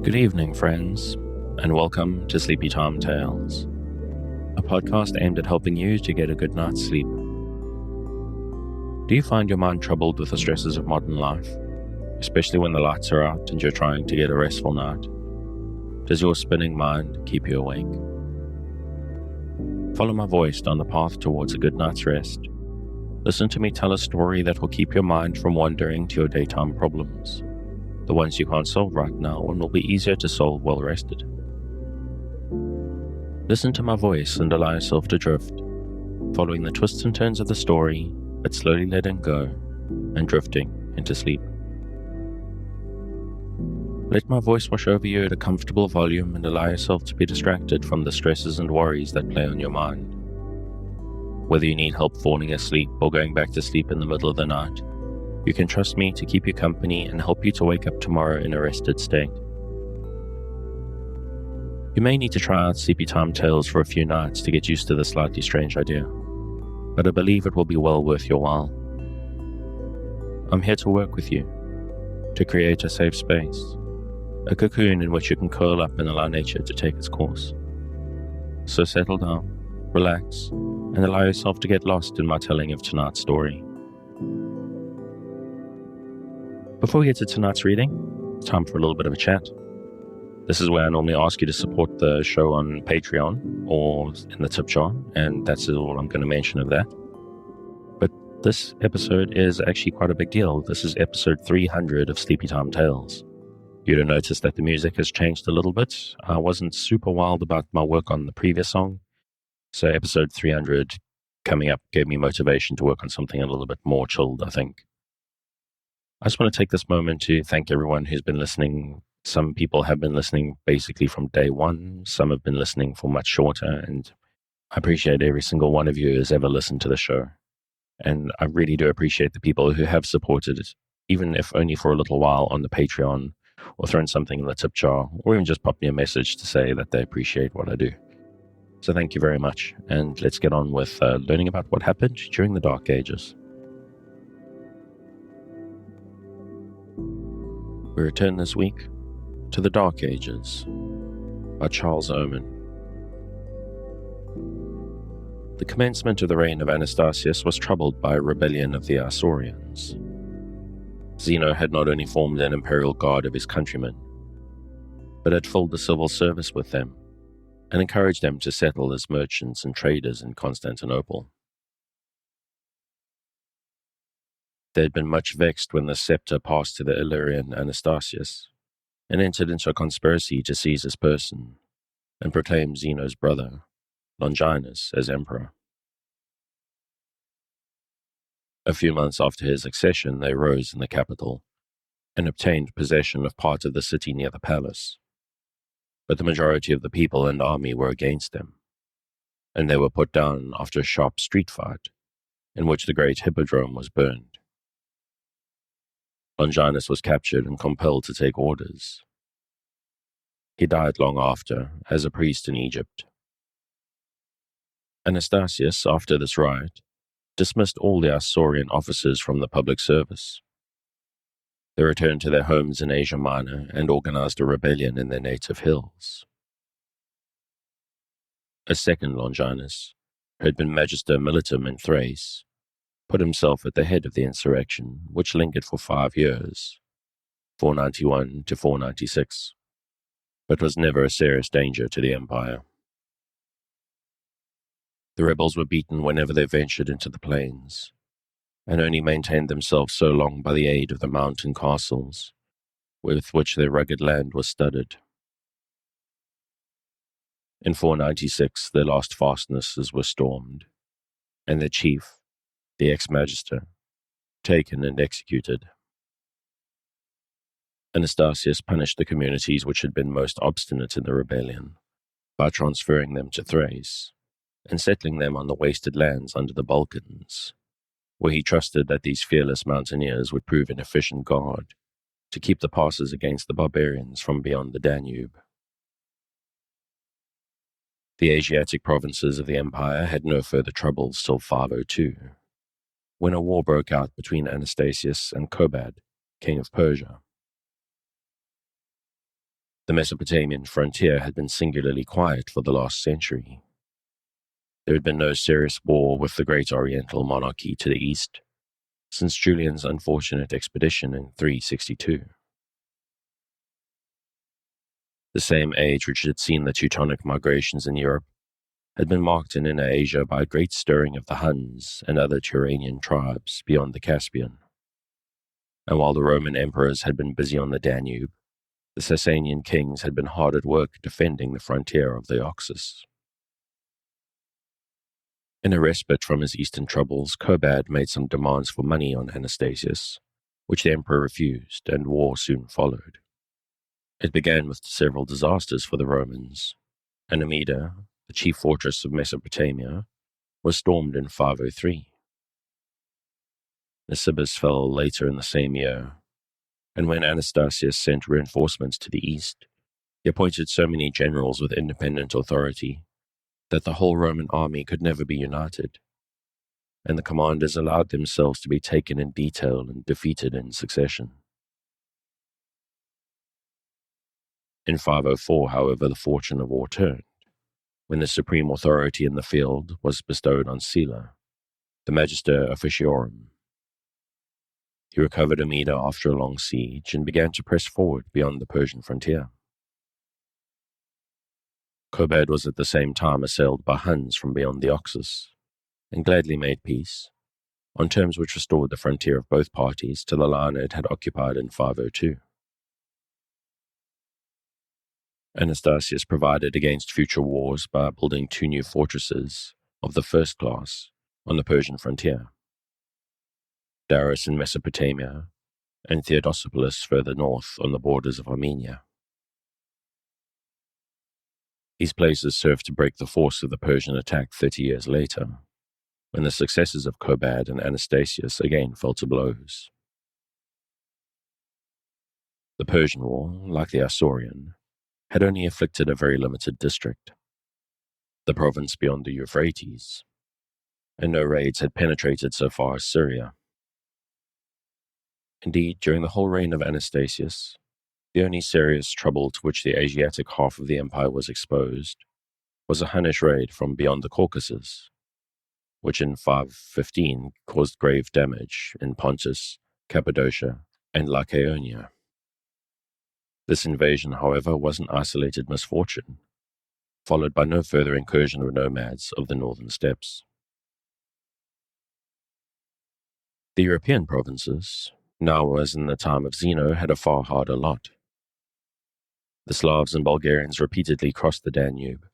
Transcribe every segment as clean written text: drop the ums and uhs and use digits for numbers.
Good evening, friends, and welcome to Sleepy Time Tales, a podcast aimed at helping you to get a good night's sleep. Do you find your mind troubled with the stresses of modern life, especially when the lights are out and you're trying to get a restful night? Does your spinning mind keep you awake? Follow my voice down the path towards a good night's rest. Listen to me tell a story that will keep your mind from wandering to your daytime problems, the ones you can't solve right now and will be easier to solve well rested. Listen to my voice and allow yourself to drift, following the twists and turns of the story, but slowly letting go and drifting into sleep. Let my voice wash over you at a comfortable volume and allow yourself to be distracted from the stresses and worries that play on your mind. Whether you need help falling asleep or going back to sleep in the middle of the night, you can trust me to keep you company and help you to wake up tomorrow in a rested state. You may need to try out Sleepy Time Tales for a few nights to get used to this slightly strange idea, but I believe it will be well worth your while. I'm here to work with you, to create a safe space, a cocoon in which you can curl up and allow nature to take its course. So settle down, relax, and allow yourself to get lost in my telling of tonight's story. Before we get to tonight's reading, it's time for a little bit of a chat. This is where I normally ask you to support the show on Patreon or in the tip jar, and that's all I'm going to mention of that. But this episode is actually quite a big deal. This is episode 300 of Sleepy Time Tales. You'd have noticed that the music has changed a little bit. I wasn't super wild about my work on the previous song, so episode 300 coming up gave me motivation to work on something a little bit more chilled, I think. I just want to take this moment to thank everyone who's been listening. Some people have been listening basically from day one. Some have been listening for much shorter, and I appreciate every single one of you who has ever listened to the show. And I really do appreciate the people who have supported it, even if only for a little while on the Patreon, or thrown something in the tip jar, or even just pop me a message to say that they appreciate what I do. So thank you very much, and let's get on with learning about what happened during the Dark Ages. We return this week to the Dark Ages by Charles Oman. The commencement of the reign of Anastasius was troubled by a rebellion of the Isaurians. Zeno had not only formed an imperial guard of his countrymen, but had filled the civil service with them and encouraged them to settle as merchants and traders in Constantinople. They had been much vexed when the scepter passed to the Illyrian Anastasius, and entered into a conspiracy to seize his person and proclaim Zeno's brother, Longinus, as emperor. A few months after his accession, they rose in the capital and obtained possession of part of the city near the palace. But the majority of the people and army were against them, and they were put down after a sharp street fight in which the great hippodrome was burned. Longinus was captured and compelled to take orders. He died long after as a priest in Egypt. Anastasius, after this riot, dismissed all the Isaurian officers from the public service. They returned to their homes in Asia Minor and organized a rebellion in their native hills. A second Longinus, who had been Magister Militum in Thrace, put himself at the head of the insurrection, which lingered for 5 years, 491 to 496, but was never a serious danger to the empire. The rebels were beaten whenever they ventured into the plains, and only maintained themselves so long by the aid of the mountain castles, with which their rugged land was studded. In 496, their last fastnesses were stormed, and their chief, the ex-magister, taken and executed. Anastasius punished the communities which had been most obstinate in the rebellion by transferring them to Thrace and settling them on the wasted lands under the Balkans, where he trusted that these fearless mountaineers would prove an efficient guard to keep the passes against the barbarians from beyond the Danube. The Asiatic provinces of the empire had no further troubles till 502, when a war broke out between Anastasius and Kobad, king of Persia. The Mesopotamian frontier had been singularly quiet for the last century. There had been no serious war with the great Oriental monarchy to the east since Julian's unfortunate expedition in 362. The same age which had seen the Teutonic migrations in Europe had been marked in Inner Asia by a great stirring of the Huns and other Turanian tribes beyond the Caspian. And while the Roman emperors had been busy on the Danube, the Sasanian kings had been hard at work defending the frontier of the Oxus. In a respite from his eastern troubles, Kobad made some demands for money on Anastasius, which the emperor refused, and war soon followed. It began with several disasters for the Romans. Amida, the chief fortress of Mesopotamia, was stormed in 503. Nisibis fell later in the same year, and when Anastasius sent reinforcements to the east, he appointed so many generals with independent authority that the whole Roman army could never be united, and the commanders allowed themselves to be taken in detail and defeated in succession. In 504, however, the fortune of war turned, when the supreme authority in the field was bestowed on Sila, the Magister Officiorum. He recovered Amida after a long siege and began to press forward beyond the Persian frontier. Kobad was at the same time assailed by Huns from beyond the Oxus, and gladly made peace, on terms which restored the frontier of both parties to the line it had occupied in 502. Anastasius provided against future wars by building 2 new fortresses of the first class on the Persian frontier, Daras in Mesopotamia and Theodosopolis further north on the borders of Armenia. These places served to break the force of the Persian attack 30 years later, when the successors of Kobad and Anastasius again fell to blows. The Persian War, like the Isaurian, had only afflicted a very limited district, the province beyond the Euphrates, and no raids had penetrated so far as Syria. Indeed, during the whole reign of Anastasius, the only serious trouble to which the Asiatic half of the empire was exposed was a Hunnish raid from beyond the Caucasus, which in 515 caused grave damage in Pontus, Cappadocia, and Lycaonia. This invasion, however, was an isolated misfortune, followed by no further incursion of nomads of the northern steppes. The European provinces, now as in the time of Zeno, had a far harder lot. The Slavs and Bulgarians repeatedly crossed the Danube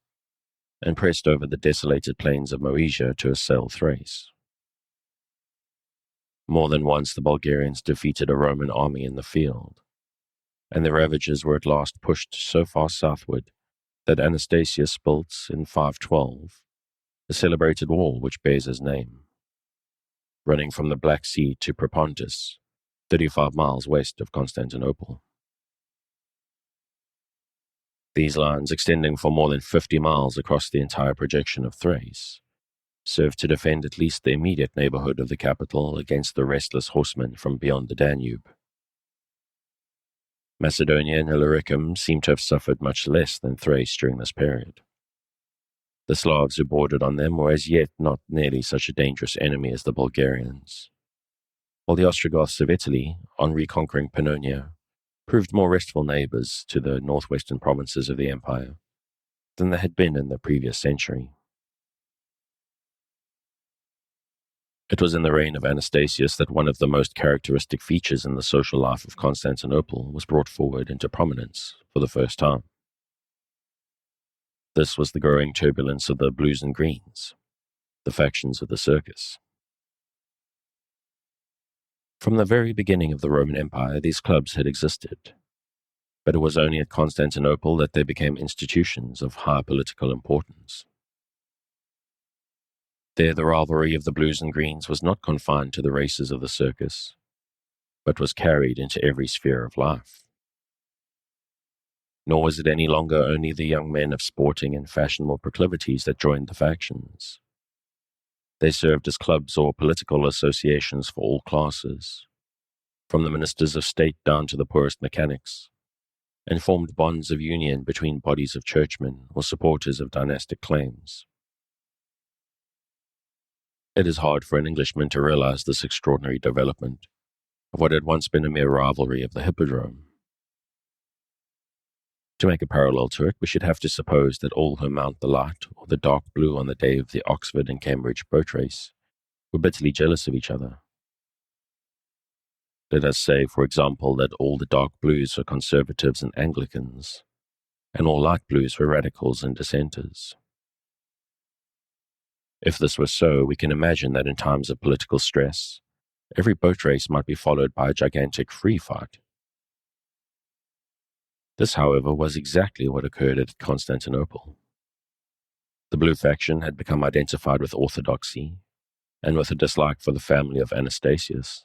and pressed over the desolated plains of Moesia to assail Thrace. More than once the Bulgarians defeated a Roman army in the field, and the ravages were at last pushed so far southward that Anastasius built, in 512, the celebrated wall which bears his name, running from the Black Sea to Propontis, 35 miles west of Constantinople. These lines, extending for more than 50 miles across the entire projection of Thrace, served to defend at least the immediate neighborhood of the capital against the restless horsemen from beyond the Danube. Macedonia and Illyricum seem to have suffered much less than Thrace during this period. The Slavs who bordered on them were as yet not nearly such a dangerous enemy as the Bulgarians, while the Ostrogoths of Italy, on reconquering Pannonia, proved more restful neighbors to the northwestern provinces of the empire than they had been in the previous century. It was in the reign of Anastasius that one of the most characteristic features in the social life of Constantinople was brought forward into prominence for the first time. This was the growing turbulence of the Blues and Greens, the factions of the circus. From the very beginning of the Roman Empire, these clubs had existed, but it was only at Constantinople that they became institutions of high political importance. There, the rivalry of the Blues and Greens was not confined to the races of the circus, but was carried into every sphere of life. Nor was it any longer only the young men of sporting and fashionable proclivities that joined the factions. They served as clubs or political associations for all classes, from the ministers of state down to the poorest mechanics, and formed bonds of union between bodies of churchmen or supporters of dynastic claims. It is hard for an Englishman to realize this extraordinary development of what had once been a mere rivalry of the hippodrome. To make a parallel to it, we should have to suppose that all who mount the light or the dark blue on the day of the Oxford and Cambridge boat race were bitterly jealous of each other. Let us say, for example, that all the dark blues were conservatives and Anglicans, and all light blues were radicals and dissenters. If this were so, we can imagine that in times of political stress, every boat race might be followed by a gigantic free fight. This, however, was exactly what occurred at Constantinople. The blue faction had become identified with orthodoxy and with a dislike for the family of Anastasius.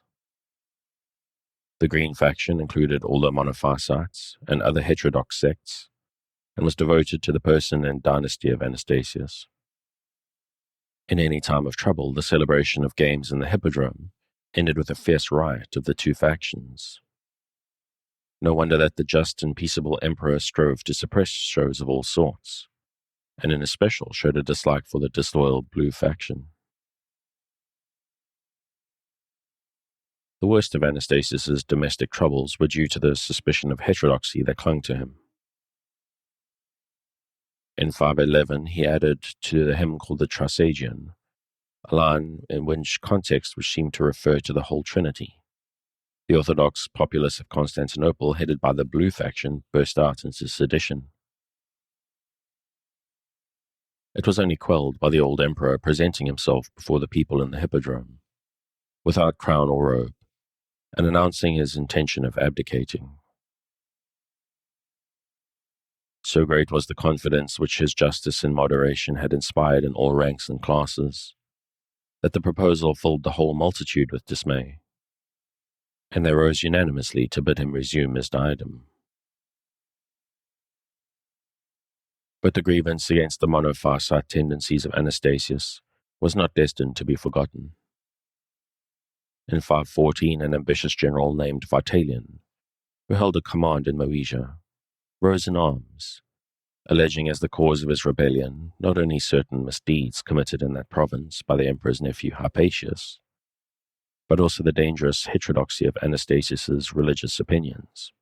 The green faction included all the monophysites and other heterodox sects, and was devoted to the person and dynasty of Anastasius. In any time of trouble, the celebration of games in the hippodrome ended with a fierce riot of the two factions. No wonder that the just and peaceable emperor strove to suppress shows of all sorts, and in especial showed a dislike for the disloyal blue faction. The worst of Anastasius's domestic troubles were due to the suspicion of heterodoxy that clung to him. In 511, he added to the hymn called the Trisagion, a line in which seemed to refer to the whole Trinity. The Orthodox populace of Constantinople, headed by the blue faction, burst out into sedition. It was only quelled by the old emperor presenting himself before the people in the hippodrome, without crown or robe, and announcing his intention of abdicating. So great was the confidence which his justice and moderation had inspired in all ranks and classes, that the proposal filled the whole multitude with dismay, and they rose unanimously to bid him resume his diadem. But the grievance against the monophysite tendencies of Anastasius was not destined to be forgotten. In 514, an ambitious general named Vitalian, who held a command in Moesia, rose in arms, alleging as the cause of his rebellion not only certain misdeeds committed in that province by the emperor's nephew Hypatius, but also the dangerous heterodoxy of Anastasius's religious opinions.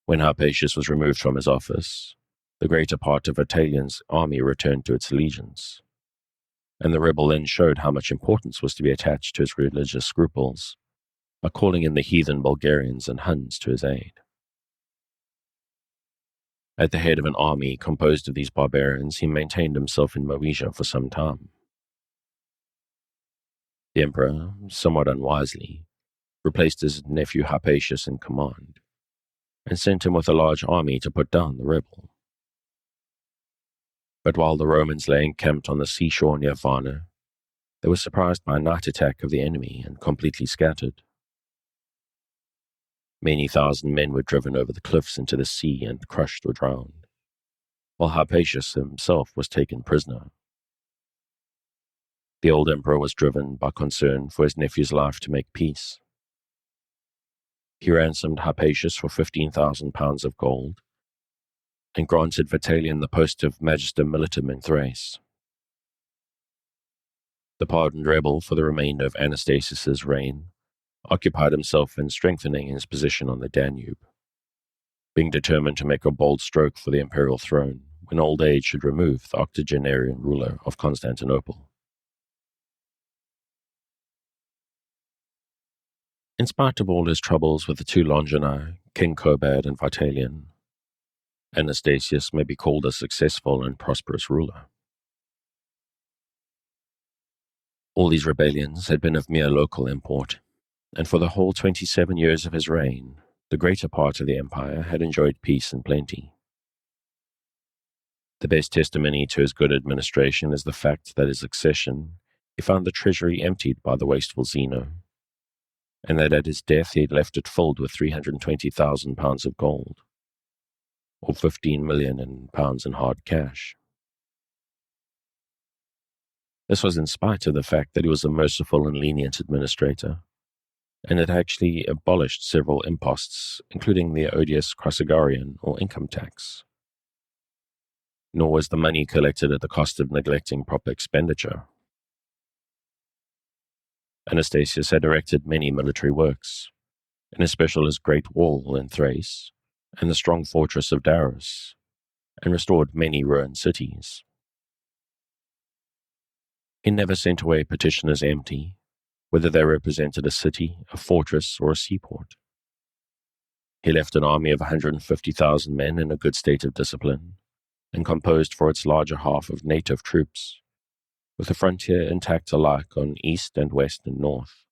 When Hypatius was removed from his office, the greater part of Vitalian's army returned to its allegiance, and the rebel then showed how much importance was to be attached to his religious scruples by calling in the heathen Bulgarians and Huns to his aid. At the head of an army composed of these barbarians, he maintained himself in Moesia for some time. The emperor, somewhat unwisely, replaced his nephew Hypatius in command, and sent him with a large army to put down the rebel. But while the Romans lay encamped on the seashore near Varna, they were surprised by a night attack of the enemy and completely scattered. Many thousand men were driven over the cliffs into the sea and crushed or drowned, while Hypatius himself was taken prisoner. The old emperor was driven by concern for his nephew's life to make peace. He ransomed Hypatius for 15,000 pounds of gold and granted Vitalian the post of Magister Militum in Thrace. The pardoned rebel, for the remainder of Anastasius's reign, occupied himself in strengthening his position on the Danube, being determined to make a bold stroke for the imperial throne when old age should remove the octogenarian ruler of Constantinople. In spite of all his troubles with the two Longinai, King Kobad and Vitalian, Anastasius may be called a successful and prosperous ruler. All these rebellions had been of mere local import, and for the whole 27 years of his reign, the greater part of the empire had enjoyed peace and plenty. The best testimony to his good administration is the fact that at his accession he found the treasury emptied by the wasteful Zeno, and that at his death he had left it filled with 320,000 pounds of gold, or 15 million pounds in hard cash. This was in spite of the fact that he was a merciful and lenient administrator, and it actually abolished several imposts, including the odious Crossagarian or income tax. Nor was the money collected at the cost of neglecting proper expenditure. Anastasius had erected many military works, in especial his great wall in Thrace and the strong fortress of Daros, and restored many ruined cities. He never sent away petitioners empty, whether they represented a city, a fortress, or a seaport. He left an army of 150,000 men in a good state of discipline, and composed for its larger half of native troops, with the frontier intact alike on east and west and north.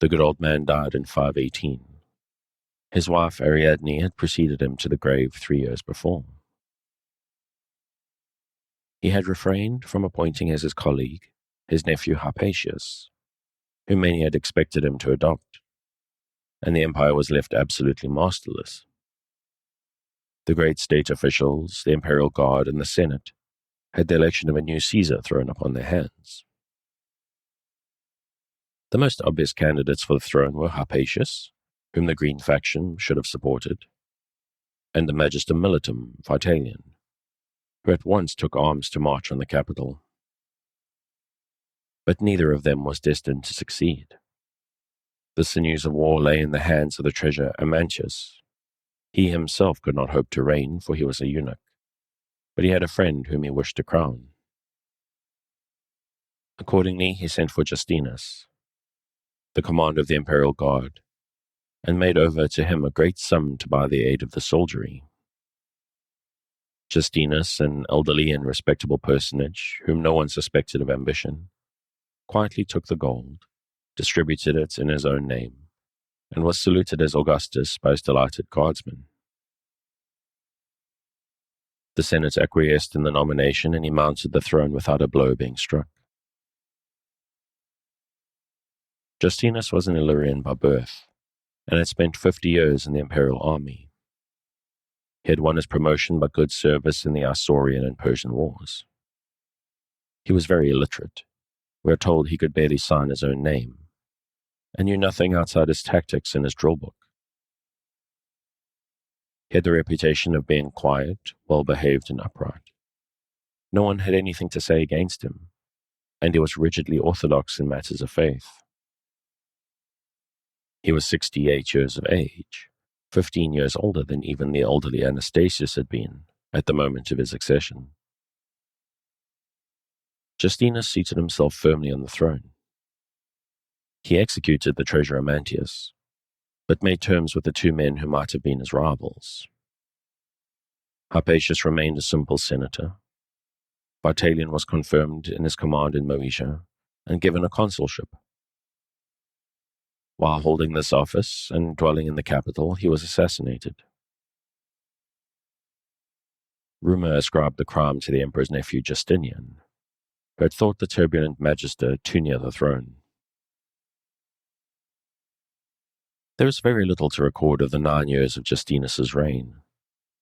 The good old man died in 518. His wife Ariadne had preceded him to the grave 3 years before. He had refrained from appointing as his colleague his nephew Hypatius, whom many had expected him to adopt, and the empire was left absolutely masterless. The great state officials, the imperial guard, and the Senate had the election of a new Caesar thrown upon their hands. The most obvious candidates for the throne were Hypatius, whom the Green faction should have supported, and the Magister Militum Vitalian, who at once took arms to march on the capital. But neither of them was destined to succeed. The sinews of war lay in the hands of the treasurer Amantius. He himself could not hope to reign, for he was a eunuch, but he had a friend whom he wished to crown. Accordingly, he sent for Justinus, the commander of the imperial guard, and made over to him a great sum to buy the aid of the soldiery. Justinus, an elderly and respectable personage whom no one suspected of ambition, quietly took the gold, distributed it in his own name, and was saluted as Augustus by his delighted guardsmen. The Senate acquiesced in the nomination, and he mounted the throne without a blow being struck. Justinus was an Illyrian by birth, and had spent 50 years in the imperial army. He had won his promotion by good service in the Isaurian and Persian wars. He was very illiterate. We are told he could barely sign his own name, and knew nothing outside his tactics and his drill book. He had the reputation of being quiet, well-behaved, and upright. No one had anything to say against him, and he was rigidly orthodox in matters of faith. He was 68 years of age, 15 years older than even the elderly Anastasius had been at the moment of his accession. Justinus seated himself firmly on the throne. He executed the treasurer Amantius, but made terms with the two men who might have been his rivals. Hypatius remained a simple senator. Vitalian was confirmed in his command in Moesia and given a consulship. While holding this office and dwelling in the capital, he was assassinated. Rumor ascribed the crime to the emperor's nephew Justinian, who had thought the turbulent magister too near the throne. There is very little to record of the 9 years of Justinus's reign,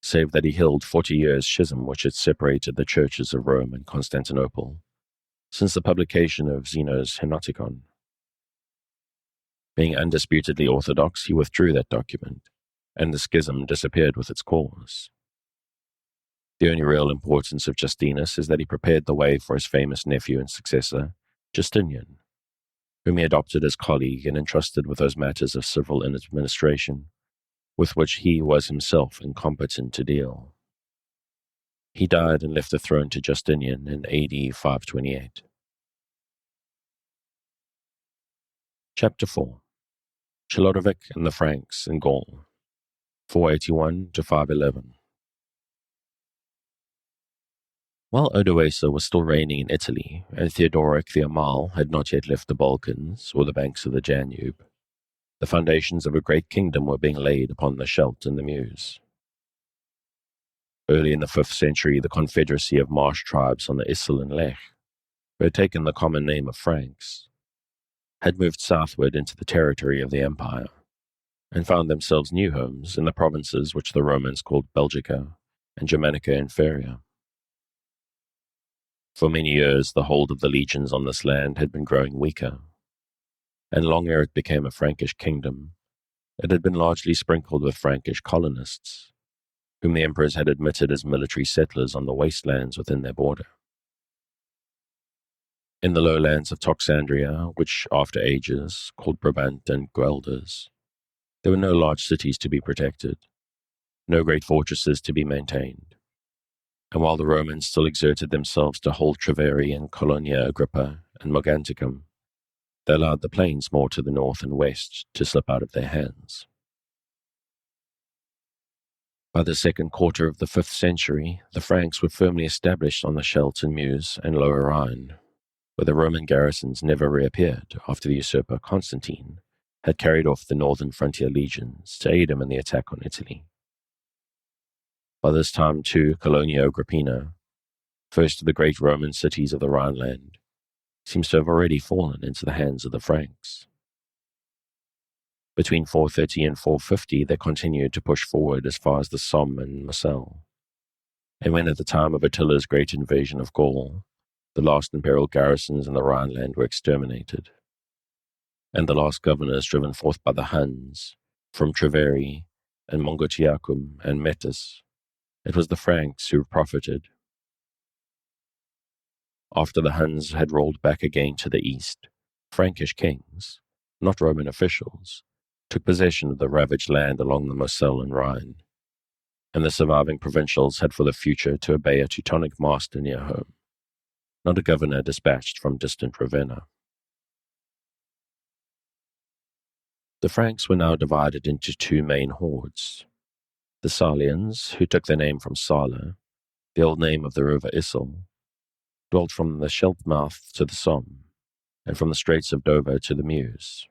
save that he held 40 years' schism which had separated the churches of Rome and Constantinople, since the publication of Zeno's Henoticon. Being undisputedly orthodox, he withdrew that document, and the schism disappeared with its cause. The only real importance of Justinus is that he prepared the way for his famous nephew and successor, Justinian, whom he adopted as colleague and entrusted with those matters of civil administration with which he was himself incompetent to deal. He died and left the throne to Justinian in AD 528. Chapter 4. Chilodovik and the Franks in Gaul, 481 to 511. While Odoacer was still reigning in Italy, and Theodoric the Amal had not yet left the Balkans or the banks of the Danube, the foundations of a great kingdom were being laid upon the Scheldt and the Meuse. Early in the 5th century, the confederacy of marsh tribes on the Issel and Lech, who had taken the common name of Franks, had moved southward into the territory of the empire, and found themselves new homes in the provinces which the Romans called Belgica and Germanica Inferior. For many years, the hold of the legions on this land had been growing weaker, and long ere it became a Frankish kingdom, it had been largely sprinkled with Frankish colonists, whom the emperors had admitted as military settlers on the wastelands within their border. In the lowlands of Toxandria, which after ages called Brabant and Guelders, there were no large cities to be protected, no great fortresses to be maintained, and while the Romans still exerted themselves to hold Treveri and Colonia Agrippa and Mogonticum, they allowed the plains more to the north and west to slip out of their hands. By the second quarter of the 5th century, the Franks were firmly established on the Scheldt and Meuse and Lower Rhine, where the Roman garrisons never reappeared after the usurper Constantine had carried off the northern frontier legions to aid him in the attack on Italy. By this time, too, Colonia Agrippina, first of the great Roman cities of the Rhineland, seems to have already fallen into the hands of the Franks. Between 430 and 450, they continued to push forward as far as the Somme and Moselle. And when at the time of Attila's great invasion of Gaul, the last imperial garrisons in the Rhineland were exterminated, and the last governors driven forth by the Huns from Treveri and Mogontiacum and Metz, it was the Franks who profited. After the Huns had rolled back again to the east, Frankish kings, not Roman officials, took possession of the ravaged land along the Moselle and Rhine, and the surviving provincials had for the future to obey a Teutonic master near home, not a governor dispatched from distant Ravenna. The Franks were now divided into two main hordes. The Salians, who took their name from Sala, the old name of the river Issel, dwelt from the Scheldt mouth to the Somme, and from the Straits of Dover to the Meuse.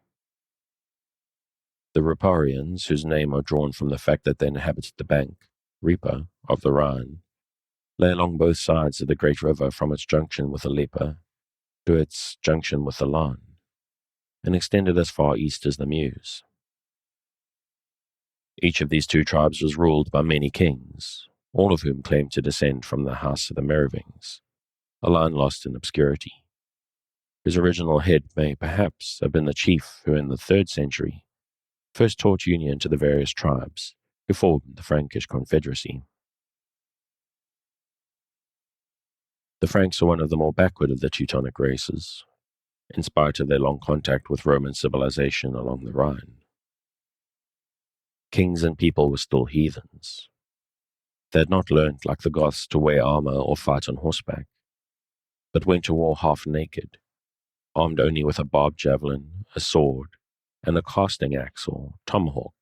The Riparians, whose name are drawn from the fact that they inhabited the bank, Ripa, of the Rhine, lay along both sides of the great river from its junction with the Leper to its junction with the Lahn, and extended as far east as the Meuse. Each of these two tribes was ruled by many kings, all of whom claimed to descend from the house of the Merovingians, a line lost in obscurity, whose original head may perhaps have been the chief who in the 3rd century first taught union to the various tribes who formed the Frankish Confederacy. The Franks are one of the more backward of the Teutonic races, in spite of their long contact with Roman civilization along the Rhine. Kings and people were still heathens. They had not learned, like the Goths, to wear armor or fight on horseback, but went to war half naked, armed only with a barbed javelin, a sword, and a casting axe or tomahawk,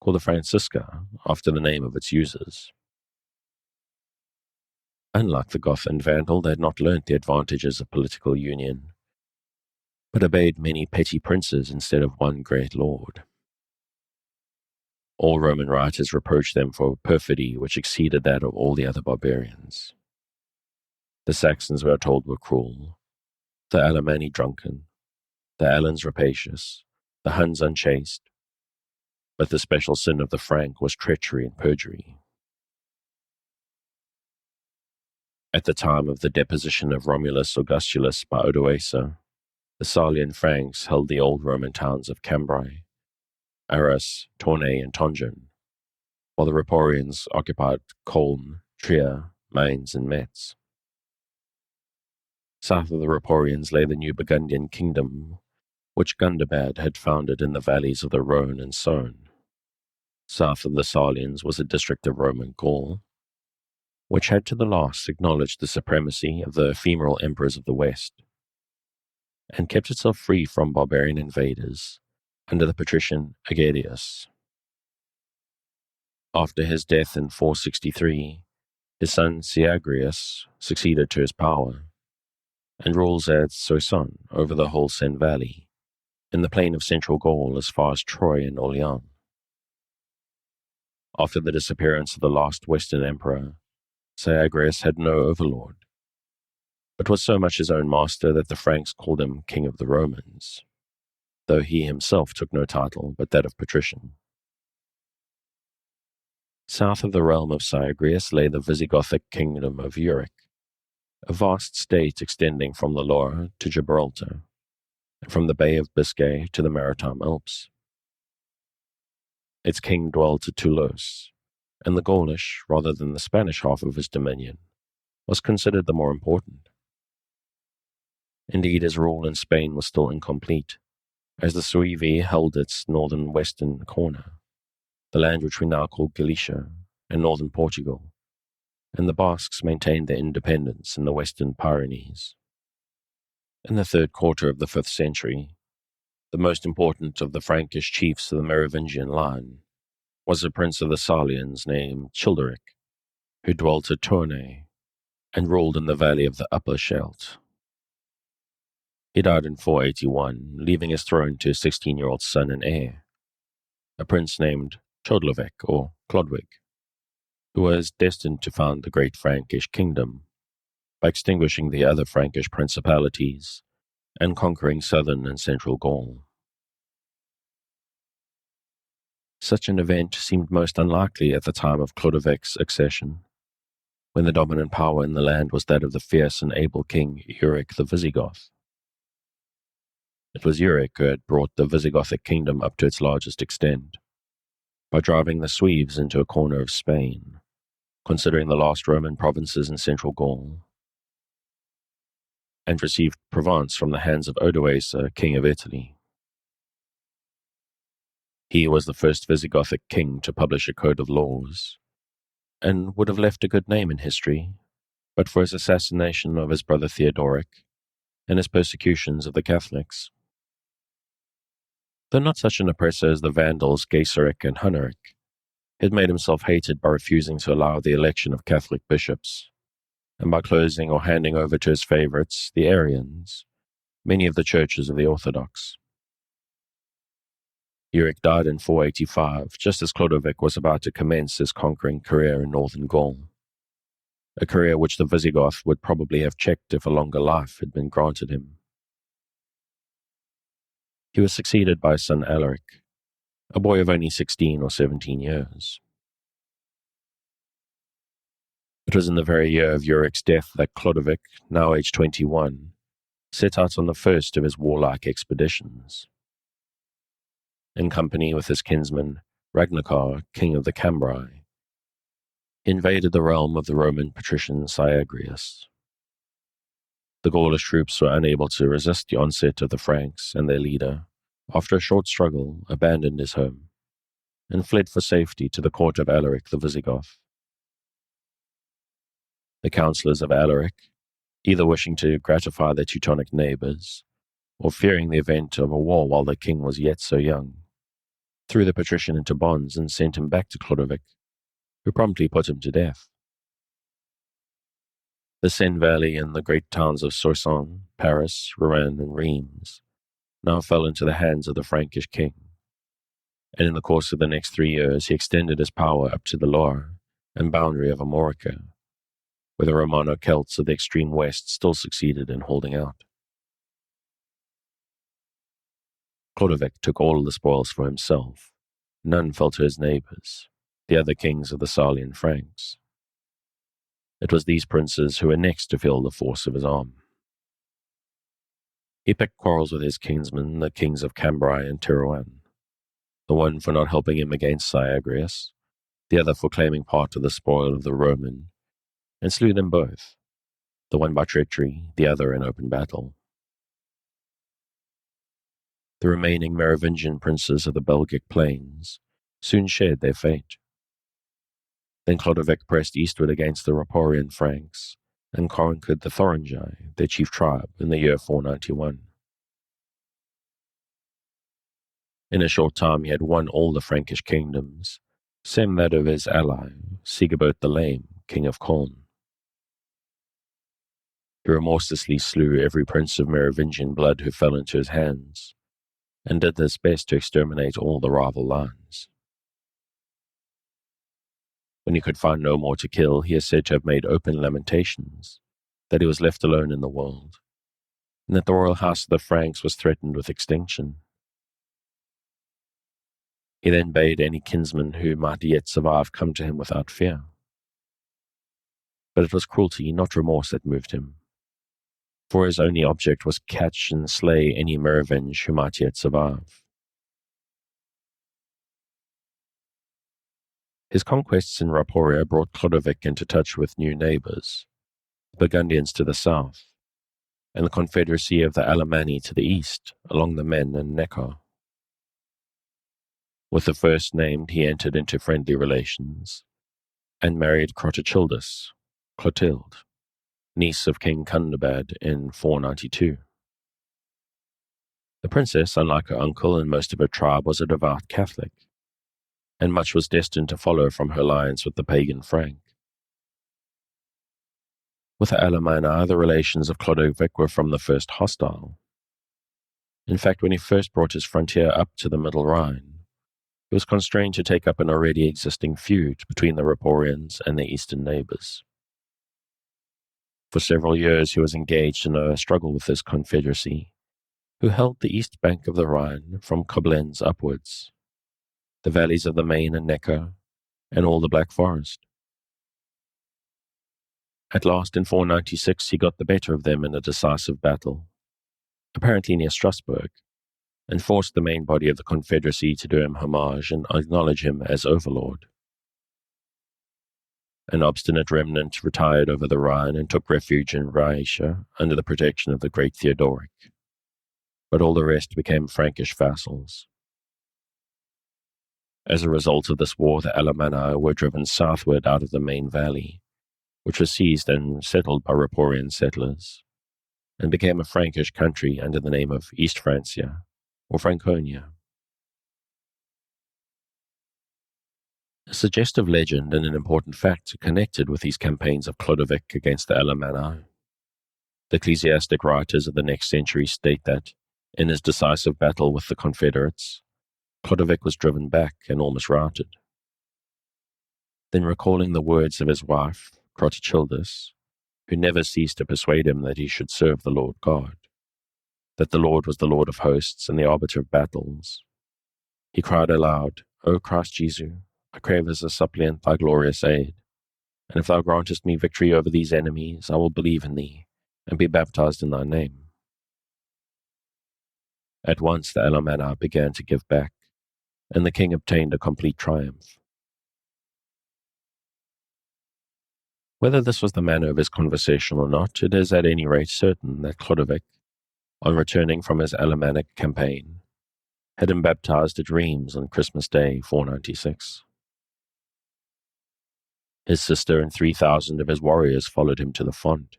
called a Francisca after the name of its users. Unlike the Goth and Vandal, they had not learnt the advantages of political union, but obeyed many petty princes instead of one great lord. All Roman writers reproached them for perfidy which exceeded that of all the other barbarians. The Saxons, we are told, were cruel, the Alemanni drunken, the Alans rapacious, the Huns unchaste, but the special sin of the Frank was treachery and perjury. At the time of the deposition of Romulus Augustulus by Odoacer, the Salian Franks held the old Roman towns of Cambrai, Arras, Tournai, and Tongen, while the Riparians occupied Colm, Trier, Mainz, and Metz. South of the Riparians lay the new Burgundian kingdom, which Gundobad had founded in the valleys of the Rhone and Saône. South of the Salians was a district of Roman Gaul, which had to the last acknowledged the supremacy of the ephemeral emperors of the West, and kept itself free from barbarian invaders under the patrician Aegedius. After his death in 463, his son Syagrius succeeded to his power, and rules as Soissons over the whole Seine Valley, in the plain of central Gaul as far as Troyes and Orléans. After the disappearance of the last Western emperor, Syagrius had no overlord, but was so much his own master that the Franks called him King of the Romans, though he himself took no title but that of patrician. South of the realm of Syagrius lay the Visigothic kingdom of Uric, a vast state extending from the Loire to Gibraltar, and from the Bay of Biscay to the Maritime Alps. Its king dwelt at Toulouse, and the Gaulish, rather than the Spanish half of his dominion, was considered the more important. Indeed, his rule in Spain was still incomplete, as the Suevi held its northern western corner, the land which we now call Galicia, and northern Portugal, and the Basques maintained their independence in the western Pyrenees. In the third quarter of the 5th century, the most important of the Frankish chiefs of the Merovingian line was a prince of the Salians named Childeric, who dwelt at Tournai and ruled in the valley of the Upper Scheldt. He died in 481, leaving his throne to his 16-year-old son and heir, a prince named Chodlovek or Chlodwig, who was destined to found the great Frankish kingdom by extinguishing the other Frankish principalities and conquering southern and central Gaul. Such an event seemed most unlikely at the time of Chlodovic's accession, when the dominant power in the land was that of the fierce and able king Euric the Visigoth. It was Euric who had brought the Visigothic kingdom up to its largest extent, by driving the Sueves into a corner of Spain, considering the last Roman provinces in central Gaul, and received Provence from the hands of Odoacer, king of Italy. He was the first Visigothic king to publish a code of laws, and would have left a good name in history, but for his assassination of his brother Theodoric and his persecutions of the Catholics. Though not such an oppressor as the Vandals Gaiseric and Huneric, he had made himself hated by refusing to allow the election of Catholic bishops, and by closing or handing over to his favorites, the Arians, many of the churches of the Orthodox. Euric died in 485, just as Chlodovig was about to commence his conquering career in northern Gaul, a career which the Visigoth would probably have checked if a longer life had been granted him. He was succeeded by his son Alaric, a boy of only 16 or 17 years. It was in the very year of Euric's death that Chlodovig, now aged 21, set out on the first of his warlike expeditions. In company with his kinsman Ragnacar, king of the Cambri, he invaded the realm of the Roman patrician Syagrius. The Gaulish troops were unable to resist the onset of the Franks, and their leader, after a short struggle, abandoned his home and fled for safety to the court of Alaric the Visigoth. The councillors of Alaric, either wishing to gratify their Teutonic neighbours or fearing the event of a war while the king was yet so young, threw the patrician into bonds and sent him back to Chlodovig, who promptly put him to death. The Seine Valley and the great towns of Soissons, Paris, Rouen, and Reims now fell into the hands of the Frankish king, and in the course of the next 3 years he extended his power up to the Loire and boundary of Armorica, where the Romano-Celts of the extreme west still succeeded in holding out. Chlodovig took all the spoils for himself. None fell to his neighbours, the other kings of the Salian Franks. It was these princes who were next to feel the force of his arm. He picked quarrels with his kinsmen, the kings of Cambrai and Terouanne, the one for not helping him against Syagrius, the other for claiming part of the spoil of the Roman, and slew them both, the one by treachery, the other in open battle. The remaining Merovingian princes of the Belgic plains soon shared their fate. Then Chlodovig pressed eastward against the Roporian Franks and conquered the Thuringi, their chief tribe, in the year 491. In a short time he had won all the Frankish kingdoms, save that of his ally, Sigebert the Lame, king of Koln. He remorselessly slew every prince of Merovingian blood who fell into his hands, and did his best to exterminate all the rival lines. When he could find no more to kill, he is said to have made open lamentations that he was left alone in the world, and that the royal house of the Franks was threatened with extinction. He then bade any kinsman who might yet survive come to him without fear. But it was cruelty, not remorse, that moved him, for his only object was catch and slay any Merovinge who might yet survive. His conquests in Raporia brought Clodovic into touch with new neighbours, the Burgundians to the south, and the confederacy of the Alemanni to the east, along the Maine and Neckar. With the first named, he entered into friendly relations, and married Crotachildis, Clotilde, niece of King Cundabad in 492. The princess, unlike her uncle and most of her tribe, was a devout Catholic, and much was destined to follow from her alliance with the pagan Frank. With the Alemanni, the relations of Clodovic were from the first hostile. In fact, when he first brought his frontier up to the Middle Rhine, he was constrained to take up an already existing feud between the Raporians and their eastern neighbours. For several years he was engaged in a struggle with this confederacy, who held the east bank of the Rhine from Koblenz upwards, the valleys of the Maine and Neckar, and all the Black Forest. At last, in 496, he got the better of them in a decisive battle, apparently near Strasbourg, and forced the main body of the confederacy to do him homage and acknowledge him as overlord. An obstinate remnant retired over the Rhine and took refuge in Rhaetia under the protection of the great Theodoric, but all the rest became Frankish vassals. As a result of this war, the Alemanni were driven southward out of the main valley, which was seized and settled by Raporian settlers, and became a Frankish country under the name of East Francia, or Franconia. A suggestive legend and an important fact are connected with these campaigns of Clodovic against the Alemanni. The ecclesiastic writers of the next century state that, in his decisive battle with the Confederates, Clodovic was driven back and almost routed. Then, recalling the words of his wife, Crotachildis, who never ceased to persuade him that he should serve the Lord God, that the Lord was the Lord of hosts and the arbiter of battles, he cried aloud, O Christ Jesu, I crave as a suppliant thy glorious aid, and if thou grantest me victory over these enemies, I will believe in thee, and be baptized in thy name. At once the Alemanni began to give back, and the king obtained a complete triumph. Whether this was the manner of his conversation or not, it is at any rate certain that Clodovic, on returning from his Alemannic campaign, had him baptized at Rheims on Christmas Day 496. His sister and 3,000 of his warriors followed him to the font.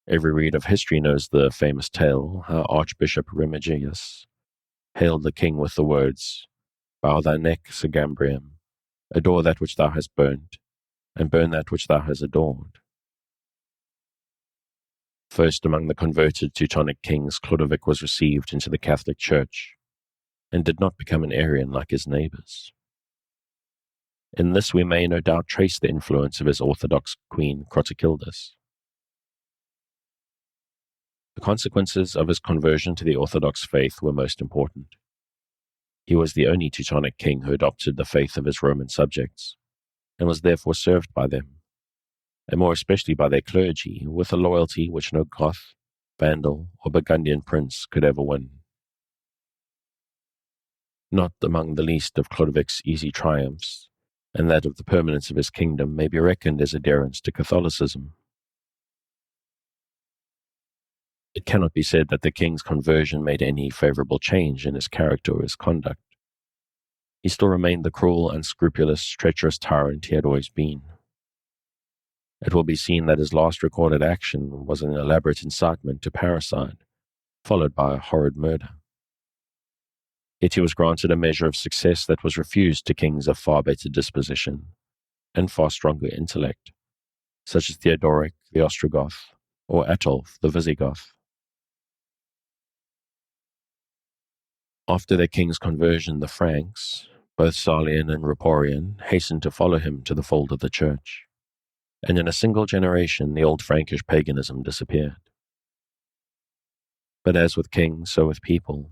Every reader of history knows the famous tale how Archbishop Remigius hailed the king with the words, Bow thy neck, Sir Gambrium, adore that which thou hast burnt, and burn that which thou hast adored. First among the converted Teutonic kings, Clodovic was received into the Catholic Church, and did not become an Arian like his neighbours. In this we may no doubt trace the influence of his Orthodox queen Crotachildis. The consequences of his conversion to the Orthodox faith were most important. He was the only Teutonic king who adopted the faith of his Roman subjects, and was therefore served by them, and more especially by their clergy, with a loyalty which no Goth, Vandal, or Burgundian prince could ever win. Not among the least of Clodovic's easy triumphs, and that of the permanence of his kingdom, may be reckoned his adherence to Catholicism. It cannot be said that the king's conversion made any favourable change in his character or his conduct. He still remained the cruel, unscrupulous, treacherous tyrant he had always been. It will be seen that his last recorded action was an elaborate incitement to parricide, followed by a horrid murder. Yet he was granted a measure of success that was refused to kings of far better disposition and far stronger intellect, such as Theodoric the Ostrogoth or Ataulf the Visigoth. After their king's conversion, the Franks, both Salian and Raporian, hastened to follow him to the fold of the church, and in a single generation the old Frankish paganism disappeared. But as with kings, so with people,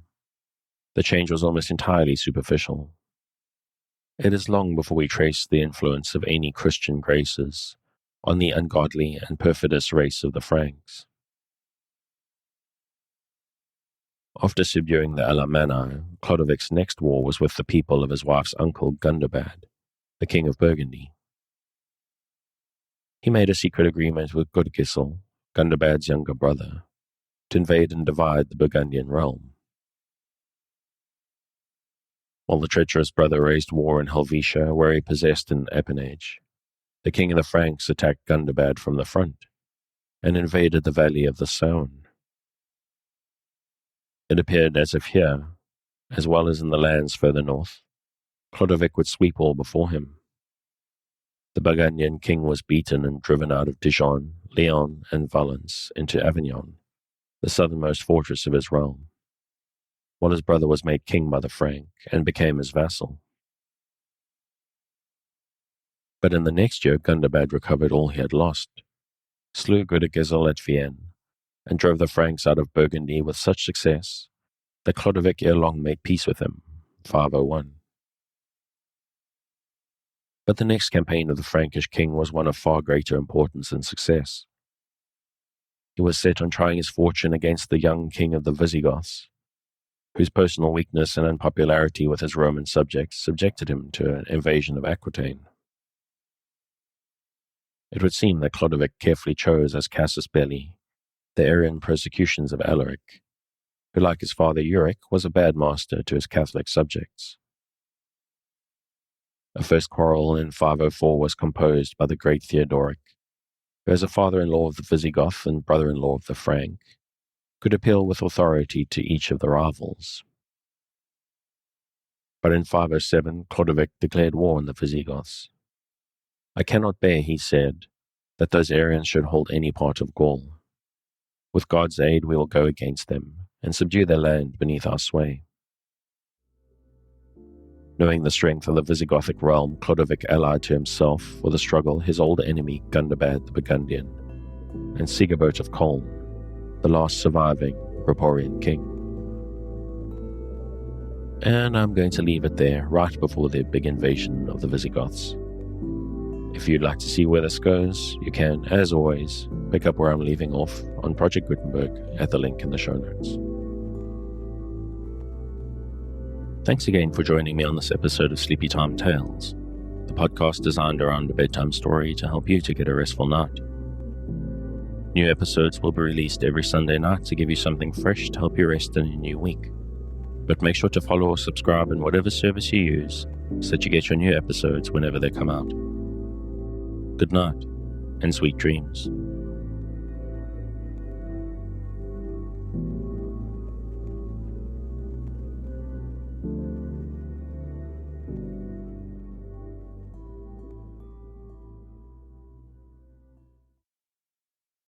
the change was almost entirely superficial. It is long before we trace the influence of any Christian graces on the ungodly and perfidious race of the Franks. After subduing the Alemanni, Chlodovic's next war was with the people of his wife's uncle Gundobad, the king of Burgundy. He made a secret agreement with Gudgisel, Gundobad's younger brother, to invade and divide the Burgundian realm. While the treacherous brother raised war in Helvetia, where he possessed an appanage, the king of the Franks attacked Gundobad from the front and invaded the valley of the Saône. It appeared as if here, as well as in the lands further north, Clodovic would sweep all before him. The Burgundian king was beaten and driven out of Dijon, Lyon, and Valence into Avignon, the southernmost fortress of his realm, while his brother was made king by the Frank and became his vassal. But in the next year, Gundobad recovered all he had lost, slew Gudgisel at Vienne, and drove the Franks out of Burgundy with such success that Clodovic ere long made peace with him, 501. But the next campaign of the Frankish king was one of far greater importance and success. He was set on trying his fortune against the young king of the Visigoths, whose personal weakness and unpopularity with his Roman subjects subjected him to an invasion of Aquitaine. It would seem that Clodovic carefully chose as casus belli the Arian persecutions of Alaric, who, like his father Euric, was a bad master to his Catholic subjects. A first quarrel in 504 was composed by the great Theodoric, who, as a father-in-law of the Visigoth and brother-in-law of the Frank, could appeal with authority to each of the rivals. But in 507, Clodovic declared war on the Visigoths. "I cannot bear," he said, "that those Arians should hold any part of Gaul. With God's aid we will go against them and subdue their land beneath our sway." Knowing the strength of the Visigothic realm, Clodovic allied to himself for the struggle his older enemy Gundobad the Burgundian, and Sigebert of Coln, the last surviving Ripuarian king. And I'm going to leave it there, right before the big invasion of the Visigoths. If you'd like to see where this goes, you can, as always, pick up where I'm leaving off on Project Gutenberg at the link in the show notes. Thanks again for joining me on this episode of Sleepy Time Tales, the podcast designed around a bedtime story to help you to get a restful night. New episodes will be released every Sunday night to give you something fresh to help you rest in your new week. But make sure to follow or subscribe in whatever service you use so that you get your new episodes whenever they come out. Good night, and sweet dreams.